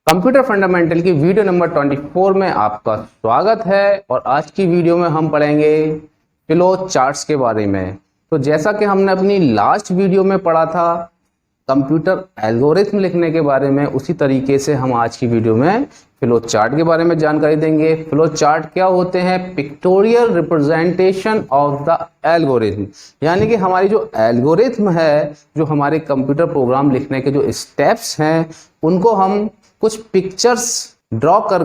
Computer fundamental की video number 24 में आपका स्वागत है। और आज की वीडियो में हम पढ़ेंगे फ्लो चार्ट्स के बारे में। तो जैसा कि हमने अपनी लास्ट वीडियो में पढ़ा था कंप्यूटर एल्गोरिथम लिखने के बारे में, उसी तरीके से हम आज की वीडियो में फ्लो चार्ट के बारे में जानकारी देंगे। फ्लो चार्ट क्या होते हैं? Pictorial representation of the algorithm, यानी कि हमारी जो एल्गोरिथम है, जो हमारे कंप्यूटर प्रोग्राम लिखने के जो स्टेप्स हैं, उनको हम कुछ पिक्चर्स ड्रॉ कर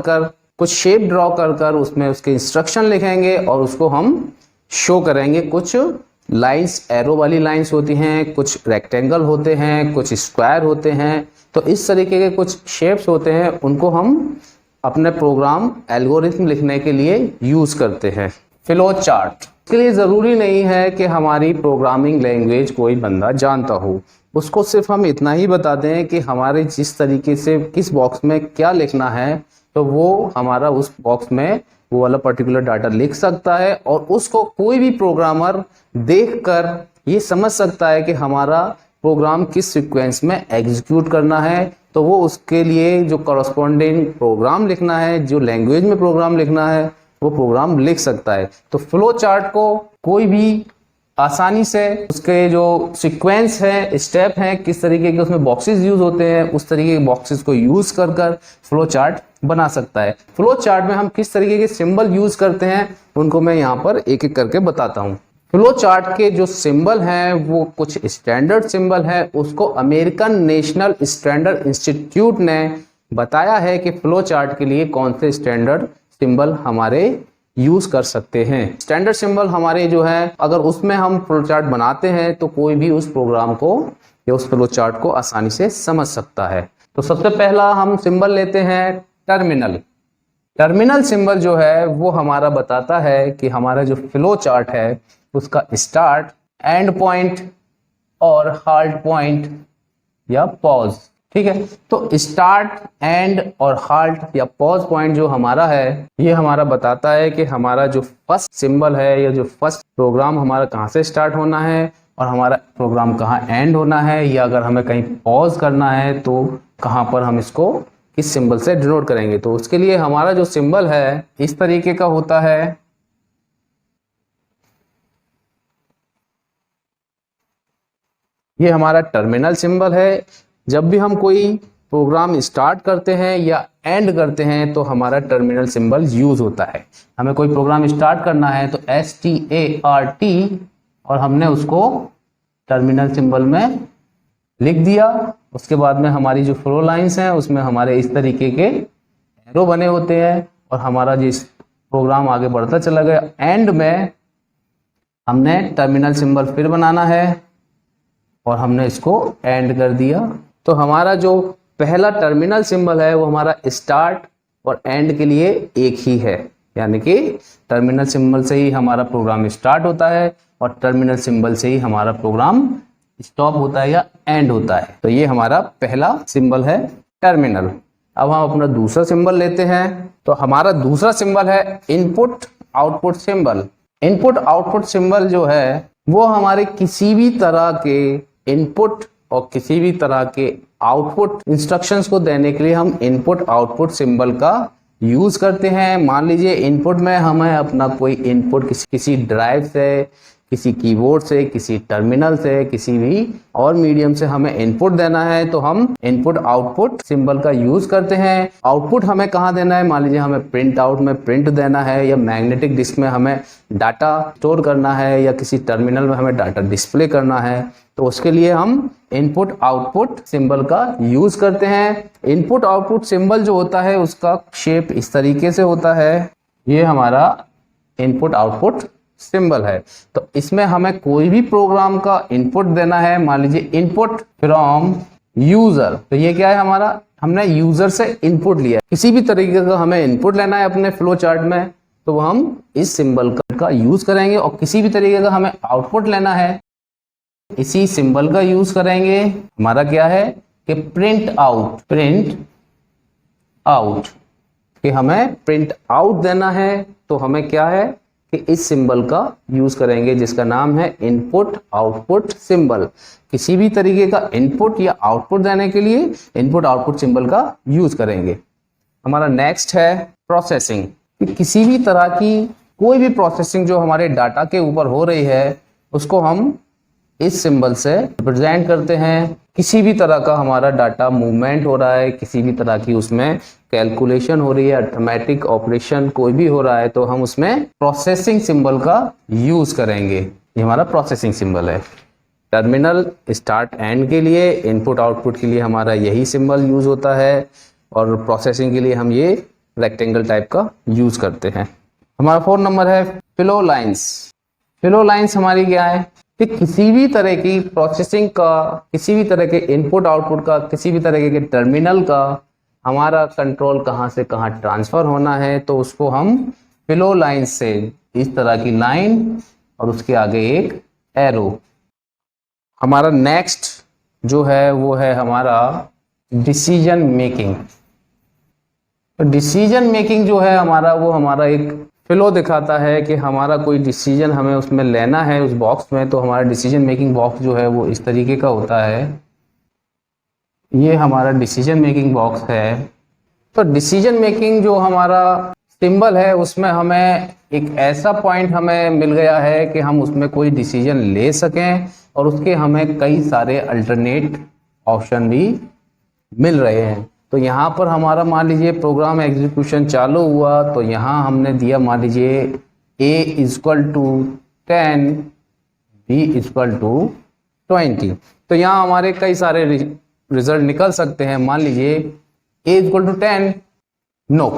कुछ शेप ड्रॉ कर उसमें उसके इंस्ट्रक्शन लिखेंगे और उसको हम शो करेंगे। कुछ लाइंस एरो वाली लाइंस होती हैं, कुछ रेक्टेंगल होते हैं, कुछ स्क्वायर होते हैं। तो इस तरीके के कुछ शेप्स होते हैं, उनको हम अपने प्रोग्राम एल्गोरिथम लिखने के लिए यूज करते हैं। फ्लो चार्ट के लिए ज़रूरी नहीं है कि हमारी प्रोग्रामिंग लैंग्वेज कोई बंदा जानता हो, उसको सिर्फ हम इतना ही बता दें कि हमारे जिस तरीके से किस बॉक्स में क्या लिखना है, तो वो हमारा उस बॉक्स में वो वाला पर्टिकुलर डाटा लिख सकता है और उसको कोई भी प्रोग्रामर देखकर ये समझ सकता है कि हमारा प्रोग्राम किस सीक्वेंस में एग्जीक्यूट करना है। तो वो उसके लिए जो करस्पॉन्डिंग प्रोग्राम लिखना है, जो लैंग्वेज में प्रोग्राम लिखना है, वो प्रोग्राम लिख सकता है। तो फ्लो चार्ट को कोई भी आसानी से उसके जो सीक्वेंस है, स्टेप हैं, किस तरीके के उसमें बॉक्सेस यूज होते हैं, उस तरीके के बॉक्सेस को यूज कर फ्लो चार्ट बना सकता है। फ्लो चार्ट में हम किस तरीके के सिंबल यूज करते हैं, उनको मैं यहाँ पर एक एक करके बताता हूँ। फ्लो चार्ट के जो सिंबल हैं वो कुछ स्टैंडर्ड सिंबल है। उसको अमेरिकन नेशनल स्टैंडर्ड इंस्टीट्यूट ने बताया है कि फ्लो चार्ट के लिए कौन से स्टैंडर्ड सिंबल हमारे यूज कर सकते हैं। स्टैंडर्ड सिंबल हमारे जो है, अगर उसमें हम फ्लो चार्ट बनाते हैं तो कोई भी उस प्रोग्राम को या उस फ्लो चार्ट को आसानी से समझ सकता है। तो सबसे पहला हम सिंबल लेते हैं टर्मिनल। टर्मिनल सिंबल जो है वो हमारा बताता है कि हमारा जो फ्लो चार्ट है उसका स्टार्ट, एंड पॉइंट और हाल्ट पॉइंट या पॉज। ठीक है, तो स्टार्ट, एंड और हाल्ट या पॉज पॉइंट जो हमारा है, ये हमारा बताता है कि हमारा जो फर्स्ट सिंबल है या जो फर्स्ट प्रोग्राम हमारा कहाँ से स्टार्ट होना है और हमारा प्रोग्राम कहाँ एंड होना है, या अगर हमें कहीं पॉज करना है तो कहाँ पर हम इसको किस सिंबल से डिनोट करेंगे। तो उसके लिए हमारा जो सिंबल है इस तरीके का होता है। ये हमारा टर्मिनल सिंबल है। जब भी हम कोई प्रोग्राम स्टार्ट करते हैं या एंड करते हैं तो हमारा टर्मिनल सिंबल यूज होता है। हमें कोई प्रोग्राम स्टार्ट करना है तो START और हमने उसको टर्मिनल सिंबल में लिख दिया। उसके बाद में हमारी जो फ्लो लाइंस हैं उसमें हमारे इस तरीके के एरो बने होते हैं और हमारा जिस प्रोग्राम आगे बढ़ता चला गया, एंड में हमने टर्मिनल सिंबल फिर बनाना है और हमने इसको एंड कर दिया। तो हमारा जो पहला टर्मिनल सिंबल है वो हमारा स्टार्ट और एंड के लिए एक ही है, यानी कि टर्मिनल सिंबल से ही हमारा प्रोग्राम स्टार्ट होता है और टर्मिनल सिंबल से ही हमारा प्रोग्राम स्टॉप होता है या एंड होता है। तो ये हमारा पहला सिंबल है टर्मिनल। अब हम अपना दूसरा सिंबल लेते हैं। तो हमारा दूसरा सिंबल है input output symbol. Input output symbol जो है वो हमारे किसी भी तरह के इनपुट और किसी भी तरह के आउटपुट इंस्ट्रक्शंस को देने के लिए हम इनपुट आउटपुट सिंबल का यूज करते हैं। मान लीजिए इनपुट में हमें अपना कोई इनपुट किसी ड्राइव से, किसी कीबोर्ड से, किसी टर्मिनल से, किसी भी और मीडियम से हमें इनपुट देना है, तो हम इनपुट आउटपुट सिंबल का यूज करते हैं। आउटपुट हमें कहाँ देना है? मान लीजिए हमें प्रिंट आउट में प्रिंट देना है, या मैग्नेटिक डिस्क में हमें डाटा स्टोर करना है, या किसी टर्मिनल में हमें डाटा डिस्प्ले करना है, तो उसके लिए हम इनपुट आउटपुट सिंबल का यूज करते हैं। इनपुट आउटपुट सिंबल जो होता है उसका शेप इस तरीके से होता है। ये हमारा इनपुट आउटपुट सिंबल है। तो इसमें हमें कोई भी प्रोग्राम का इनपुट देना है। मान लीजिए इनपुट फ्रॉम यूजर, तो ये क्या है हमारा? हमने यूजर से इनपुट लिया। किसी भी तरीके का हमें इनपुट लेना है अपने फ्लो चार्ट में, तो हम इस सिंबल का यूज करेंगे। और किसी भी तरीके का हमें आउटपुट लेना है, इसी सिंबल का यूज करेंगे। हमारा क्या है कि प्रिंट आउट कि हमें प्रिंट आउट देना है, तो हमें क्या है कि इस सिंबल का यूज करेंगे जिसका नाम है इनपुट आउटपुट सिंबल। किसी भी तरीके का इनपुट या आउटपुट देने के लिए इनपुट आउटपुट सिंबल का यूज करेंगे। हमारा नेक्स्ट है प्रोसेसिंग, कि किसी भी तरह की कोई भी प्रोसेसिंग जो हमारे डाटा के ऊपर हो रही है उसको हम इस सिंबल से रिप्रेजेंट करते हैं। किसी भी तरह का हमारा डाटा मूवमेंट हो रहा है, किसी भी तरह की उसमें कैलकुलेशन हो रही है, अर्थमेटिक ऑपरेशन कोई भी हो रहा है, तो हम उसमें प्रोसेसिंग सिंबल का यूज करेंगे। ये हमारा प्रोसेसिंग सिंबल है। टर्मिनल स्टार्ट एंड के लिए, इनपुट आउटपुट के लिए हमारा यही सिंबल यूज होता है, और प्रोसेसिंग के लिए हम ये रेक्टेंगल टाइप का यूज करते हैं। हमारा 4 नंबर है फ्लो लाइंस। फ्लो लाइंस हमारी क्या है कि किसी भी तरह की प्रोसेसिंग का, किसी भी तरह के इनपुट आउटपुट का, किसी भी तरह के टर्मिनल का हमारा कंट्रोल कहाँ से कहाँ ट्रांसफर होना है, तो उसको हम फ्लो लाइन से, इस तरह की लाइन और उसके आगे एक एरो। हमारा नेक्स्ट जो है वो है हमारा डिसीजन मेकिंग। डिसीजन मेकिंग जो है हमारा, वो हमारा एक फ्लो दिखाता है कि हमारा कोई डिसीजन हमें उसमें लेना है उस बॉक्स में। तो हमारा डिसीजन मेकिंग बॉक्स जो है वो इस तरीके का होता है। ये हमारा डिसीजन मेकिंग बॉक्स है। तो डिसीजन मेकिंग जो हमारा सिंबल है उसमें हमें एक ऐसा पॉइंट हमें मिल गया है कि हम उसमें कोई डिसीजन ले सकें, और उसके हमें कई सारे अल्टरनेट ऑप्शन भी मिल रहे हैं। तो यहाँ पर हमारा मान लीजिए प्रोग्राम एग्जीक्यूशन चालू हुआ, तो यहाँ हमने दिया मान लीजिए a = 10, b = 20। तो यहाँ हमारे कई सारे रिजल्ट निकल सकते हैं। मान लीजिए a = 10, नो,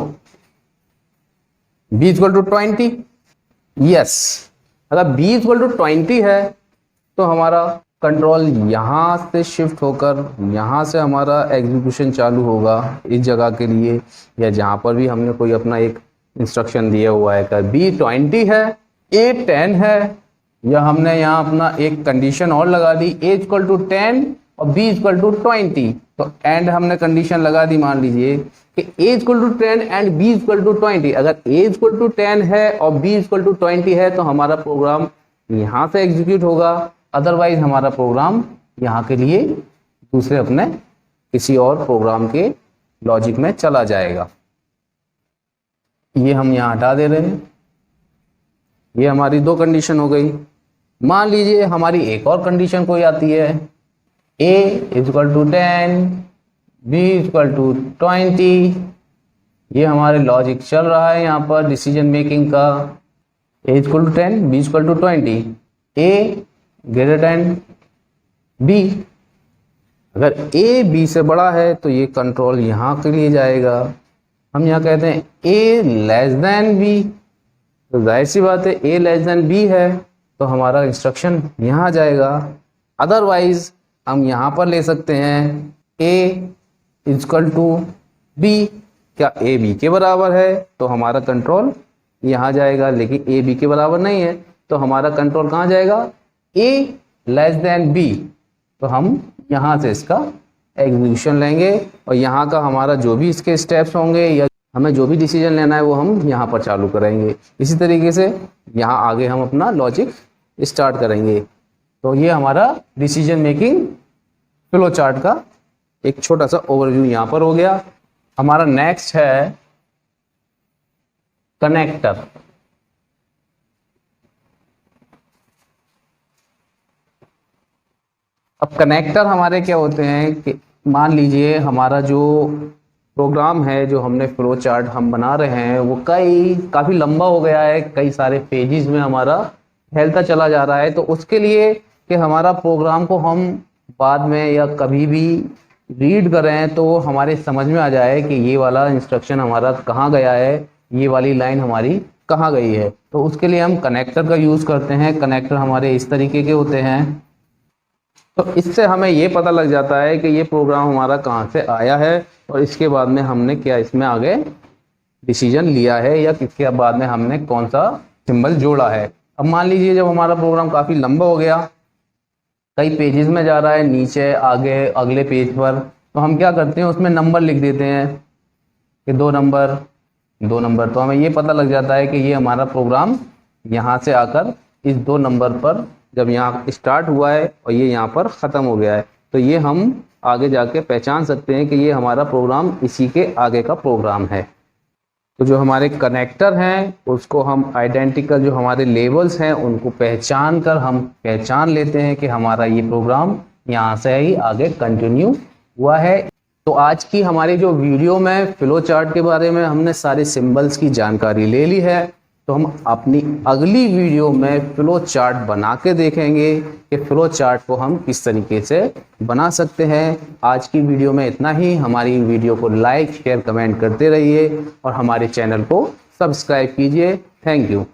b = 20, यस। अगर b = 20 है तो हमारा कंट्रोल यहाँ से शिफ्ट होकर यहाँ से हमारा एग्जीक्यूशन चालू होगा इस जगह के लिए, या जहाँ पर भी हमने कोई अपना एक इंस्ट्रक्शन दिया हुआ है। अगर b 20 है, a 10 है, या हमने यहाँ अपना एक कंडीशन और लगा दी a = 10 और b = 20, तो एंड हमने कंडीशन लगा दी, मान लीजिए कि a = 10 एंड b = 20। अगर a = 10 है और b = 20 है तो हमारा प्रोग्राम यहाँ से एग्जीक्यूट होगा, अदरवाइज हमारा प्रोग्राम यहाँ के लिए दूसरे अपने किसी और प्रोग्राम के लॉजिक में चला जाएगा। ये हम यहाँ हटा दे रहे हैं। ये हमारी 2 कंडीशन हो गई। मान लीजिए हमारी एक और कंडीशन कोई आती है, a = 10, b = 20। ये हमारे लॉजिक चल रहा है यहाँ पर डिसीजन मेकिंग का। a = 10, b = 20, a > b। अगर a b से बड़ा है तो ये कंट्रोल यहाँ के लिए जाएगा। हम यहाँ कहते हैं a < b, तो जाहिर सी बात है a < b है तो हमारा इंस्ट्रक्शन यहाँ जाएगा। अदरवाइज हम यहाँ पर ले सकते हैं a = b। क्या a b के बराबर है तो हमारा कंट्रोल यहाँ जाएगा, लेकिन a b के बराबर नहीं है तो हमारा कंट्रोल कहाँ जाएगा, a < b। तो हम यहाँ से इसका एग्जीक्यूशन लेंगे और यहाँ का हमारा जो भी इसके स्टेप्स होंगे या हमें जो भी डिसीजन लेना है वो हम यहाँ पर चालू करेंगे। इसी तरीके से यहाँ आगे हम अपना लॉजिक स्टार्ट करेंगे। तो ये हमारा डिसीजन मेकिंग फ्लो चार्ट का एक छोटा सा ओवरव्यू यहाँ पर हो गया। हमारा नेक्स्ट है कनेक्टर। अब कनेक्टर हमारे क्या होते हैं कि मान लीजिए हमारा जो प्रोग्राम है, जो हमने फ्लो चार्ट हम बना रहे हैं, वो काफ़ी लंबा हो गया है, कई सारे पेजेस में हमारा फैलता चला जा रहा है। तो उसके लिए कि हमारा प्रोग्राम को हम बाद में या कभी भी रीड कर रहे हैं तो हमारे समझ में आ जाए कि ये वाला इंस्ट्रक्शन हमारा कहाँ गया है, ये वाली लाइन हमारी कहाँ गई है, तो उसके लिए हम कनेक्टर का यूज़ करते हैं। कनेक्टर हमारे इस तरीके के होते हैं। तो इससे हमें ये पता लग जाता है कि ये प्रोग्राम हमारा कहाँ से आया है और इसके बाद में हमने क्या इसमें आगे डिसीजन लिया है या किसके बाद में हमने कौन सा सिंबल जोड़ा है। अब मान लीजिए जब हमारा प्रोग्राम काफ़ी लंबा हो गया, कई पेजेस में जा रहा है, नीचे आगे अगले पेज पर, तो हम क्या करते हैं उसमें नंबर लिख देते हैं कि 2 नंबर 2 नंबर। तो हमें ये पता लग जाता है कि ये हमारा प्रोग्राम यहाँ से आकर इस 2 नंबर पर जब यहाँ स्टार्ट हुआ है और ये यहाँ पर ख़त्म हो गया है, तो ये हम आगे जाके पहचान सकते हैं कि ये हमारा प्रोग्राम इसी के आगे का प्रोग्राम है। तो जो हमारे कनेक्टर हैं उसको हम आइडेंटिकल, जो हमारे लेबल्स हैं उनको पहचान कर हम पहचान लेते हैं कि हमारा ये प्रोग्राम यहाँ से ही आगे कंटिन्यू हुआ है। तो आज की हमारी जो वीडियो में फ्लो चार्ट के बारे में हमने सारे सिंबल्स की जानकारी ले ली है। तो हम अपनी अगली वीडियो में फ्लो चार्ट बना के देखेंगे कि फ्लो चार्ट को हम किस तरीके से बना सकते हैं। आज की वीडियो में इतना ही। हमारी वीडियो को लाइक शेयर कमेंट करते रहिए और हमारे चैनल को सब्सक्राइब कीजिए। Thank you.